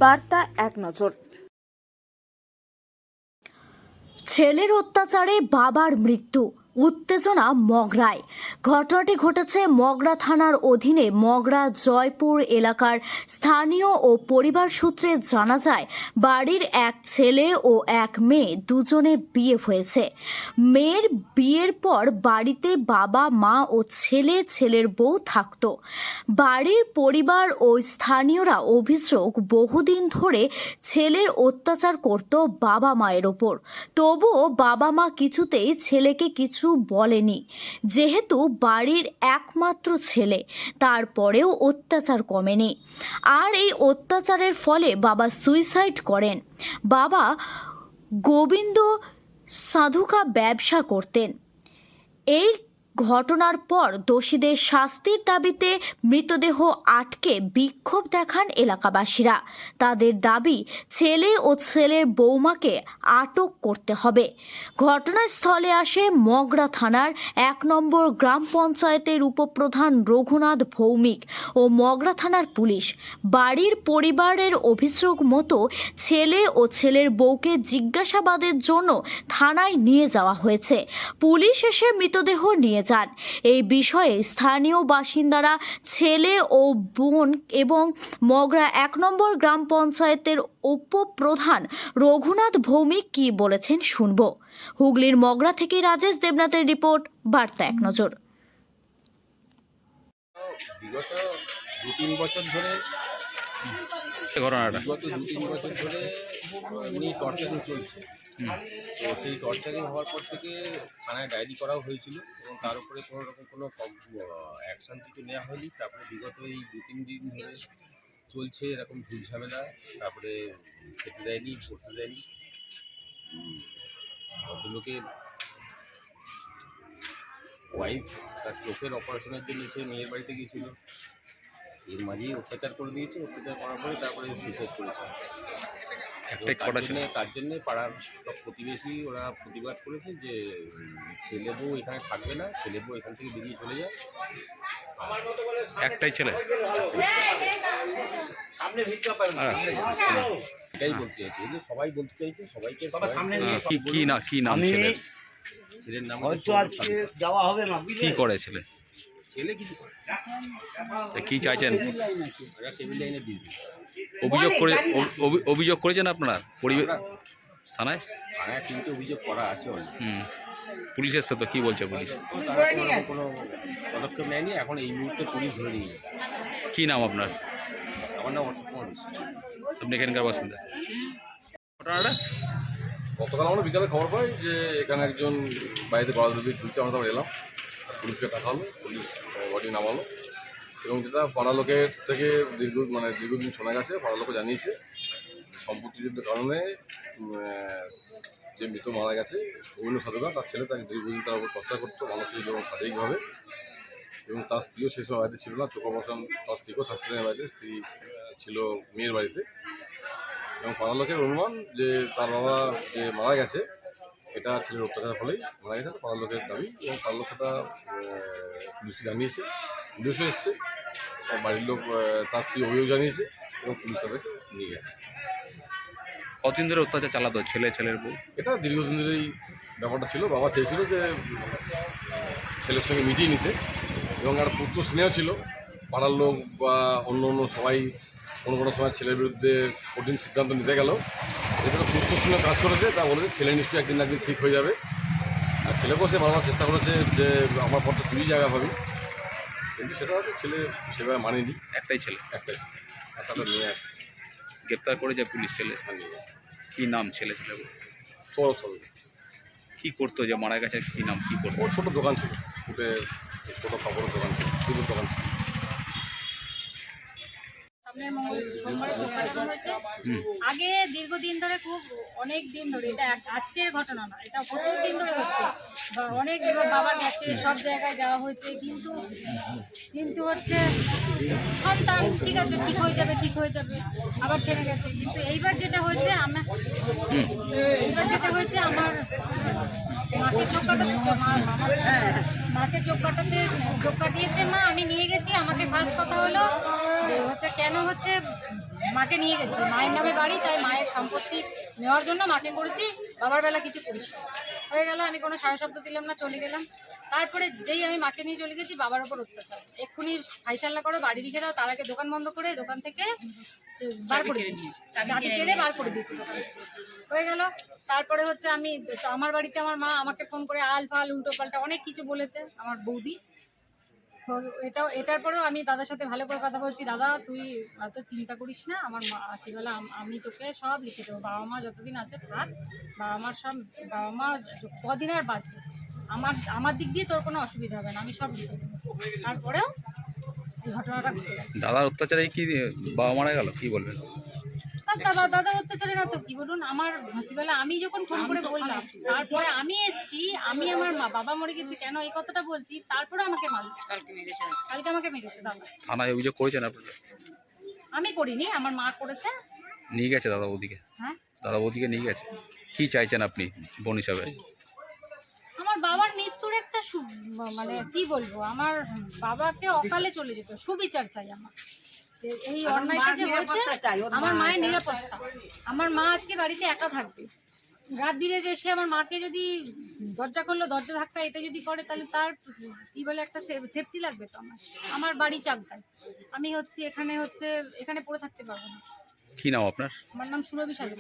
বার্তা এক নজর। ছেলের অত্যাচারে বাবার মৃত্যু, উত্তেজনা মগরায়। ঘটনাটি ঘটেছে মগরা থানার অধীনে মগরা জয়পুর এলাকার স্থানীয় ও পরিবার সূত্রে জানা যায়, বাড়ির এক ছেলে ও এক মেয়ে দুজনে বিয়ে হয়েছে। মেয়ের বিয়ের পর বাড়িতে বাবা মা ও ছেলের বউ থাকত। বাড়ির পরিবার ও স্থানীয়রা অভিযোগ, বহুদিন ধরে ছেলের অত্যাচার করত বাবা মায়ের ওপর। তবুও বাবা মা কিছুতেই ছেলেকে কিছু বলেনি, যেহেতু বাড়ির একমাত্র ছেলে। তারপরেও অত্যাচার কমেনি, আর এই অত্যাচারের ফলে বাবা সুইসাইড করেন। বাবা গোবিন্দ সাধুকা ব্যবসা করতেন। এই ঘটনার পর দোষীদের শাস্তির দাবিতে মৃতদেহ আটকে বিক্ষোভ দেখান এলাকাবাসীরা। তাদের দাবি, ছেলে ও ছেলের বৌমাকে আটক করতে হবে। ঘটনাস্থলে আসে মগরা থানার 1 নম্বর গ্রাম পঞ্চায়েতের উপপ্রধান রঘুনাথ ভৌমিক ও মগরা থানার পুলিশ। বাড়ির পরিবারের অভিযোগ মতো ছেলে ও ছেলের বউকে জিজ্ঞাসাবাদের জন্য থানায় নিয়ে যাওয়া হয়েছে। পুলিশ এসে মৃতদেহ নিয়ে যান। এই বিষয়ে স্থানীয় বাসিন্দারা, ছেলে ও বোন এবং মগরা 1 নম্বর গ্রাম পঞ্চায়েতের উপপ্রধান রঘুনাথ ভৌমিক কি বলেছেন শুনব। হুগলির মগরা থেকে রাজেশ দেবনাথের রিপোর্ট, বার্তা এক নজর। বিগত 2-3 বছর ধরে এমনি টর্চারিং চলছে। তো সেই টর্চারিং হওয়ার পর থেকে থানায় ডায়েরি করাও হয়েছিল এবং তার উপরে কোনো রকম কোনো অ্যাকশান কিছু নেওয়া হয়নি। তারপরে বিগত এই 2-3 দিন ধরে চলছে এরকম ঝুট ঝামেলা। তারপরে খেতে দেয়নি, পড়তে দেয়নি। ভদ্রলোকের ওয়াইফ তার চোখের অপারেশনের জন্য সে মেয়ের বাড়িতে গিয়েছিল। এর মাঝেই অত্যাচার করে দিয়েছে। অত্যাচার করার পরে তারপরে সুইসাইড করেছে। তার জন্যে পাড়ার সব প্রতিবেশী ওরা প্রতিবাদ করেছে যে ছেলে বউ এখানে থাকবে না, ছেলে বউ এখান থেকে বেরিয়ে চলে যায়। একটাই ছেলে, এটাই বলতে চাইছে, যে সবাই বলতে চাইছে সবাইকে। কি নাম ছেলের? ছেলের নাম কি করে ছেলে? ছেলে কিছু করে। কি চাইছেন? টেবিল লাইনে বিজনেস। অভিযোগ করেছেন আপনারা থানায়? থানায় 3টে অভিযোগ করা আছে অলরেডি। পুলিশ এসছে তো, কি বলছে পুলিশ? কোনো পদক্ষেপ নেয়নি। এখন এই মুহূর্তে পুলিশ ধরে নিয়ে যায়। কি নাম আপনার? আমার নাম অশোক কুমার। আপনি এখানকার বাসিন্দা? ঘটনাটা গতকাল আমরা বিকালে খবর পাই যে এখানে একজন বাড়িতে গলাধুলি ঝুলছে। আমরা তারপর এলাম, পুলিশকে টাকা হলো, পুলিশ বডি নামালো এবং যেটা পাড়া লোকের থেকে দীর্ঘদিন শোনা গেছে, পাড়া লোক জানিয়েছে সম্পত্তিযুদ্ধের কারণে যে মৃত মারা গেছে গোবিন্দ সাধুকা, তার ছেলে তাকে দীর্ঘদিন তার উপর চর্চা করতো মানসিক এবং শারীরিকভাবে। এবং তার স্ত্রীও সেই সময় বাড়িতে ছিল না, চোখ অপারেশন, তার স্ত্রীকেও থাকতে নেই বাড়িতে, স্ত্রী ছিল মেয়ের বাড়িতে। এবং পাড়া লোকের অনুমান যে তার বাবা যে মারা গেছে এটা ছেলের অত্যাচারের ফলেই মারা গেছে। পাড়া লোকের দাবি এবং পাড়া লোকটা পুলিশকে জানিয়েছে, পুলিশও এসছে, বাড়ির লোক তার স্ত্রী অভিযোগ জানিয়েছে এবং পুলিশ তাদেরকে নিয়ে গেছে। কতদিন ধরে অত্যাচার চালাতো ছেলের বউ? এটা দীর্ঘদিন ধরেই ব্যাপারটা ছিল। বাবা চেয়েছিল যে ছেলের সঙ্গে মিটিয়ে নিতে এবং একটা পুত্র স্নেহ ছিল। পাড়ার লোক বা অন্য সবাই কোনো সময় ছেলের বিরুদ্ধে কঠিন সিদ্ধান্ত নিতে গেল, যেটা পুত্র স্নেহ কাজ করেছে, তা বলেছে ছেলে নিশ্চয়ই একদিন ঠিক হয়ে যাবে। আর ছেলেকেও সে বারবার চেষ্টা করেছে যে আমার পর তো তুই জায়গা ভাবি, কিন্তু সেটা হচ্ছে ছেলে সেভাবে মানেনি। একটাই ছেলে আর তাদের নিয়ে আসে, গ্রেপ্তার করে যায় পুলিশ। ছেলে কি নাম? ছেলে সৌরভ। কি করতো যে মারা গেছে? কি নাম, কি করতো? ওর ছোটো দোকান ছিল, ছোটো কাপড়ের দোকান ছিল, দুধের দোকান ছিল। আগে দীর্ঘদিন ধরে, খুব অনেক দিন ধরে, এটা আজকের ঘটনা না, এটা প্রচুর দিন ধরে হচ্ছে। অনেক বাবার গেছে, সব জায়গায় যাওয়া হয়েছে, কিন্তু হচ্ছে সন্তান ঠিক আছে, ঠিক হয়ে যাবে, আবার থেমে গেছে। কিন্তু এইবার যেটা হয়েছে আমার মাকে চোখ কাটিয়েছে মা, আমি নিয়ে গেছি। আমাকে ফার্স্ট কথা হলো যে হচ্ছে কেন হচ্ছে মাকে নিয়ে গেছি, মায়ের নামে বাড়ি, তাই মায়ের সম্পত্তি নেওয়ার জন্য মাকে করেছি, বাবার বেলা কিছু করিস না। হয়ে গেল, আমি কোনো সারা শব্দ দিলাম না, চলে গেলাম। তারপরে যেই আমি মাকে নিয়ে চলে গেছি, বাবার ওপর অত্যাচার, এক্ষুনি ফাইসাল্লা করো, বাড়ি রেখে দাও, তার আগে দোকান বন্ধ করে দোকান থেকে বার করে দিয়েছি, চাবি কেড়ে বার করে দিয়েছি দোকান থেকে। হয়ে গেল। তারপরে হচ্ছে আমি তো আমার বাড়িতে আমার মা আমাকে ফোন করে আল ফাল উল্টো পাল্টা অনেক কিছু বলেছে আমার বৌদি। তো এটার পরেও আমি দাদার সাথে ভালো করে কথা বলছি, দাদা তুই এত চিন্তা করিস না, আমার মা রাত্রিবেলা আমি তোকে সব লিখে দেবো, বাবা মা যতদিন আছে থাক, বাবা মার সব, বাবা মা কদিন আর বাঁচবে, আমার দিক দিয়ে তোর কোনো অসুবিধা হবে না, আমি সব লিখে দেবো। তারপরেও এই ঘটনাটা ঘটে গেল। দাদার অত্যাচারে কি বাবা মারা গেল, কি বলবেন? দাদার অত্যাচারে না তো কি বলুন, আমার রাত্রিবেলা আমি যখন ফোন করে বললাম, তারপরে আমি এসছি, আমি আমার বাবা মরে গেছে কেন এই কথাটা বলছি, তারপরে আমাকে মারল, কালকে আমাকে মেরেছে দাদা। থানায় অভিযোগ করেছেন আপনারা? আমি করিনি, আমার মা করেছে। নিয়ে গেছে দাদা বৌদিকে? হ্যাঁ, দাদা বৌদিকে নিয়ে গেছে। কি চাইছেন আপনি বোন হিসাবে? আমার বাবার মৃত্যুর একটা মানে কি বলবো, আমার বাবাকে অকালে চলে যেত, সুবিচার চাই আমার। এই অন্যায়টা যে হয়েছে, আমার মায়ের নিরাপত্তা, আমার মা আজকে বাড়িতে একা থাকবে, রাত বিরেজে এসে আমার মাকে যদি দরজা করলো, দরজা ধাক্কা এটা যদি করে, তাহলে তার কি বলে একটা সেফটি লাগবে তো। আমার বাড়ি চাকদায়, আমি এখানে পড়ে থাকতে পারবো না। কি নাম আপনার? আমার নাম সুরভি সাধু।